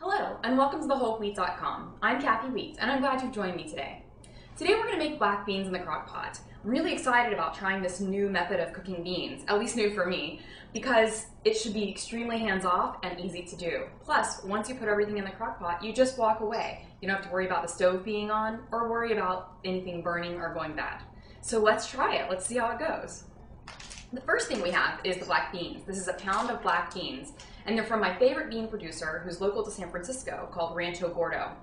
Hello, and welcome to thewholewheat.com. I'm Kathy Wheat, and I'm glad you've joined me today. Today we're going to make black beans in the crock pot. I'm really excited about trying this new method of cooking beans, at least new for me, because it should be extremely hands-off and easy to do. Plus, once you put everything in the crock pot, you just walk away. You don't have to worry about the stove being on or worry about anything burning or going bad. So let's try it. Let's see how it goes. The first thing we have is the black beans. This is a pound of black beans, and they're from my favorite bean producer who's local to San Francisco called Rancho Gordo.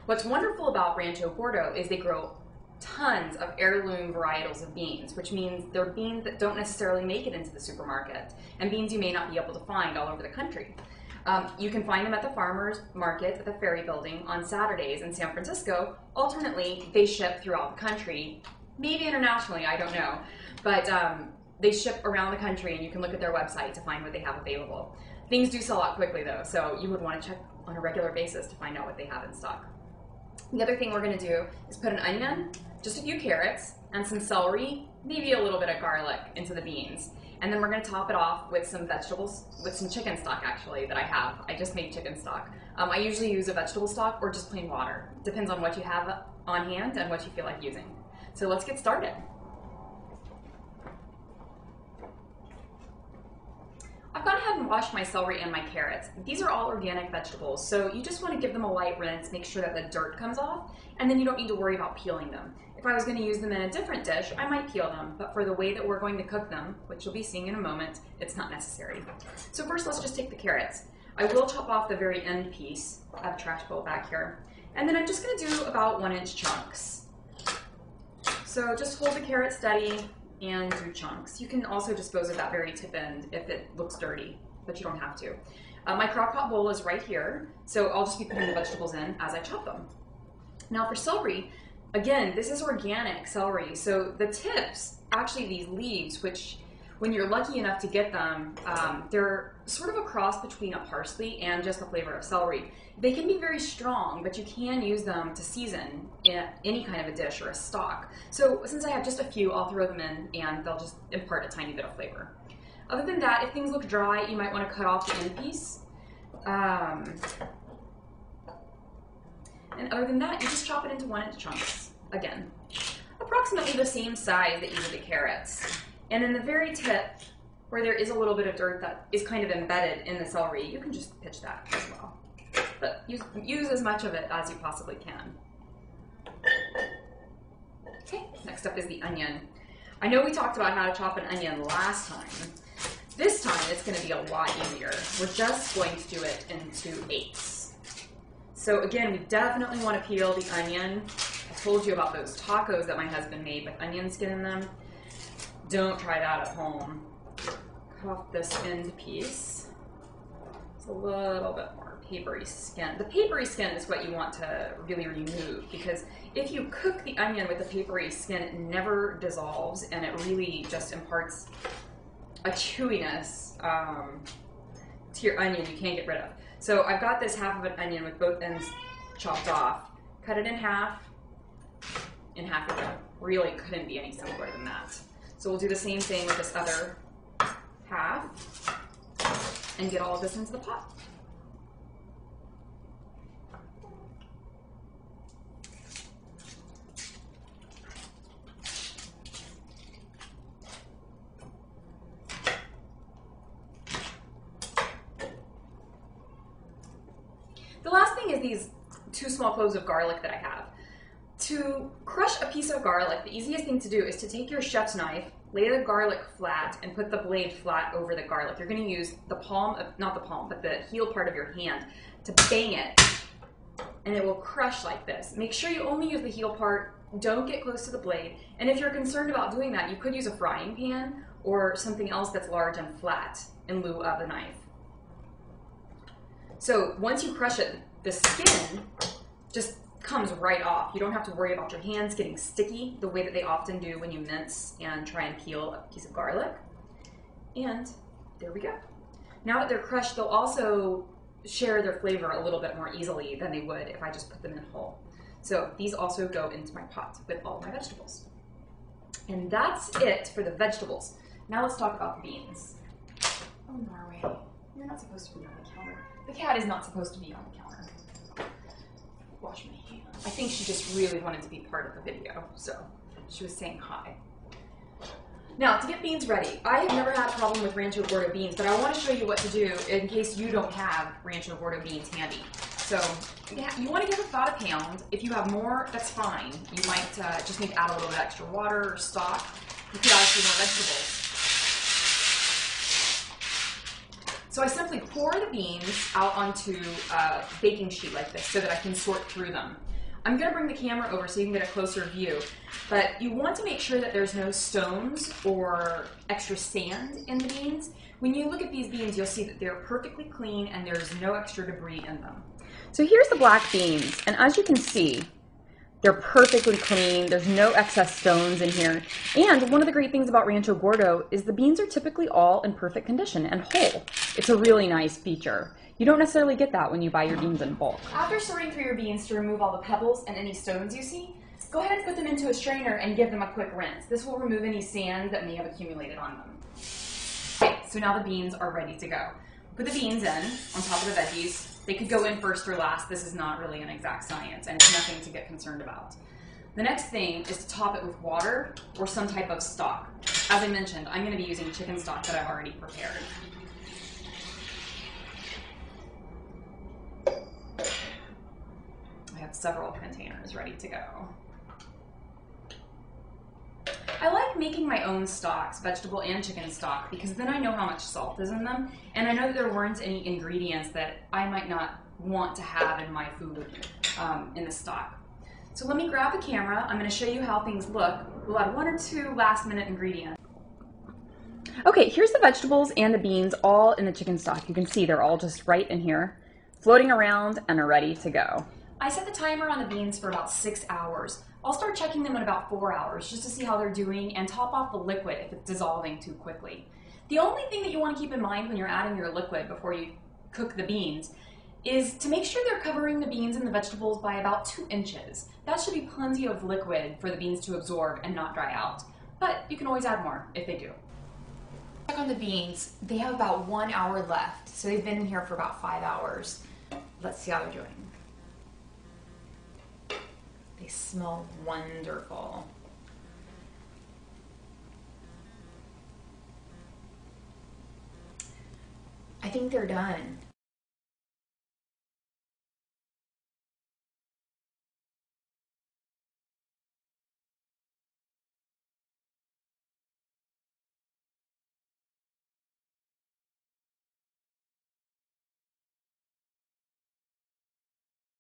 What's wonderful about Rancho Gordo is they grow tons of heirloom varietals of beans, which means they're beans that don't necessarily make it into the supermarket, and beans you may not be able to find all over the country. You can find them at the farmer's market at the Ferry Building on Saturdays in San Francisco. Alternately, they ship throughout the country, maybe internationally, I don't know, but they ship around the country, and you can look at their website to find what they have available. Things do sell out quickly though, so you would want to check on a regular basis to find out what they have in stock. The other thing we're going to do is put an onion, just a few carrots, and some celery, maybe a little bit of garlic into the beans. And then we're going to top it off with some vegetables, with some chicken stock actually that I have. I just made chicken stock. I usually use a vegetable stock or just plain water. Depends on what you have on hand and what you feel like using. So let's get started. I've gone ahead and washed my celery and my carrots. These are all organic vegetables, so you just want to give them a light rinse, make sure that the dirt comes off, and then you don't need to worry about peeling them. If I was going to use them in a different dish, I might peel them, but for the way that we're going to cook them, which you'll be seeing in a moment, it's not necessary. So first, let's just take the carrots. I will chop off the very end piece. I have a trash bowl back here. And then I'm just going to do about 1-inch chunks. So just hold the carrot steady and do chunks. You can also dispose of that very tip end if it looks dirty, but you don't have to. My Crockpot bowl is right here, so I'll just be putting the vegetables in as I chop them. Now for celery, again, this is organic celery, so the tips, actually these leaves, which when you're lucky enough to get them, they're sort of a cross between a parsley and just the flavor of celery. They can be very strong, but you can use them to season in any kind of a dish or a stock. So since I have just a few, I'll throw them in and they'll just impart a tiny bit of flavor. Other than that, if things look dry, you might want to cut off the end piece. And other than that, you just chop it into 1-inch chunks. Again, approximately the same size that you did the carrots. And then the very tip, where there is a little bit of dirt that is kind of embedded in the celery, you can just pitch that as well. But use as much of it as you possibly can. Okay, next up is the onion. I know we talked about how to chop an onion last time. This time it's going to be a lot easier. We're just going to do it into eighths. So again, we definitely want to peel the onion. I told you about those tacos that my husband made with onion skin in them. Don't try that at home. Cut off this end piece. It's a little bit more papery skin. The papery skin is what you want to really remove, because if you cook the onion with the papery skin, it never dissolves and it really just imparts a chewiness to your onion you can't get rid of. So I've got this half of an onion with both ends chopped off. Cut it in half again. Really couldn't be any simpler than that. So we'll do the same thing with this other half and get all of this into the pot. The last thing is these 2 small cloves of garlic that I have. To crush a piece of garlic, the easiest thing to do is to take your chef's knife, lay the garlic flat, and put the blade flat over the garlic. You're going to use the palm, not the palm, but the heel part of your hand to bang it, and it will crush like this. Make sure you only use the heel part. Don't get close to the blade. And if you're concerned about doing that, you could use a frying pan or something else that's large and flat in lieu of a knife. So once you crush it, the skin just comes right off. You don't have to worry about your hands getting sticky the way that they often do when you mince and try and peel a piece of garlic. And there we go. Now that they're crushed, they'll also share their flavor a little bit more easily than they would if I just put them in whole. So these also go into my pot with all my vegetables. And that's it for the vegetables. Now let's talk about the beans. Oh, Norway. You're not supposed to be on the counter. The cat is not supposed to be on the counter. Wash my hands. I think she just really wanted to be part of the video, so she was saying hi. Now, to get beans ready, I have never had a problem with Rancho Gordo beans, but I want to show you what to do in case you don't have Rancho Gordo beans handy. So, yeah, you want to give about a pound. If you have more, that's fine. You might just need to add a little bit extra water or stock. You could add a few more vegetables. So I simply pour the beans out onto a baking sheet like this so that I can sort through them. I'm going to bring the camera over so you can get a closer view, but you want to make sure that there's no stones or extra sand in the beans. When you look at these beans, you'll see that they're perfectly clean and there's no extra debris in them. So here's the black beans, and as you can see, they're perfectly clean. There's no excess stones in here. And one of the great things about Rancho Gordo is the beans are typically all in perfect condition and whole. It's a really nice feature. You don't necessarily get that when you buy your beans in bulk. After sorting through your beans to remove all the pebbles and any stones you see, go ahead and put them into a strainer and give them a quick rinse. This will remove any sand that may have accumulated on them. Okay, so now the beans are ready to go. Put the beans in on top of the veggies. They could go in first or last. This is not really an exact science, and it's nothing to get concerned about. The next thing is to top it with water or some type of stock. As I mentioned, I'm going to be using chicken stock that I've already prepared. I have several containers ready to go. I like making my own stocks, vegetable and chicken stock, because then I know how much salt is in them, and I know that there weren't any ingredients that I might not want to have in my food in the stock. So let me grab the camera. I'm going to show you how things look. We'll add 1 or 2 last-minute ingredients. Okay, here's the vegetables and the beans all in the chicken stock. You can see they're all just right in here, floating around and are ready to go. I set the timer on the beans for about 6 hours. I'll start checking them in about 4 hours just to see how they're doing and top off the liquid if it's dissolving too quickly. The only thing that you want to keep in mind when you're adding your liquid before you cook the beans is to make sure they're covering the beans and the vegetables by about 2 inches. That should be plenty of liquid for the beans to absorb and not dry out. But you can always add more if they do. Check on the beans. They have about 1 hour left, so they've been in here for about 5 hours. Let's see how they're doing. They smell wonderful. I think they're done.